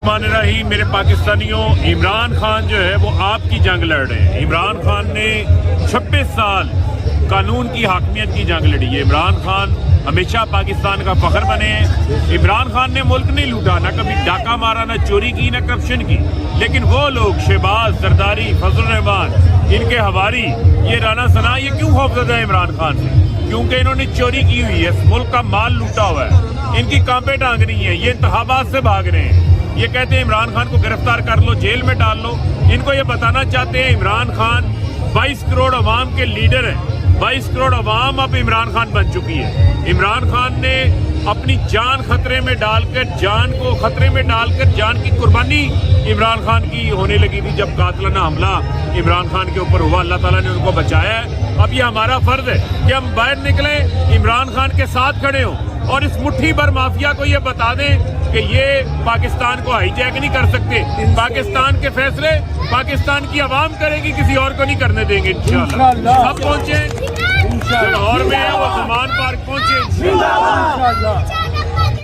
रही मेरे पाकिस्तानियों, इमरान खान जो है वो आपकी जंग लड़ रहे हैं। इमरान खान ने 26 साल कानून की हाकमियत की जंग लड़ी है। इमरान खान हमेशा पाकिस्तान का फख्र बने हैं। इमरान खान ने मुल्क नहीं लूटा, ना कभी डाका मारा, ना चोरी की, ना करप्शन की। लेकिन वो लोग शहबाज, जरदारी, फजल रहमान, इनके हवारी, ये राना सना, ये क्यों खौफजदा है इमरान खान से? क्योंकि इन्होंने चोरी की हुई है, मुल्क का माल लूटा हुआ है, इनकी कांपे टांग रही है, ये इंतखाबात से भाग रहे हैं। ये कहते हैं इमरान खान को गिरफ्तार कर लो, जेल में डाल लो। इनको ये बताना चाहते हैं इमरान खान 22 करोड़ अवाम के लीडर हैं। 22 करोड़ अवाम अब इमरान खान बन चुकी है। इमरान खान ने अपनी जान खतरे में डालकर, जान को खतरे में डालकर, जान की कुर्बानी इमरान खान की होने लगी थी जब कातिलाना हमला इमरान खान के ऊपर हुआ। अल्लाह ताला ने उनको बचाया है। अब ये हमारा फर्ज है कि हम बाहर निकलें, इमरान खान के साथ खड़े हों और इस मुट्ठी भर माफिया को ये बता दें कि ये पाकिस्तान को हाईजैक नहीं कर सकते। पाकिस्तान के फैसले पाकिस्तान की आवाम करेगी, किसी और को नहीं करने देंगे इंशाअल्लाह। सब पहुंचे लाहौर में, वो सलमान पार्क पहुंचे इंशाअल्लाह।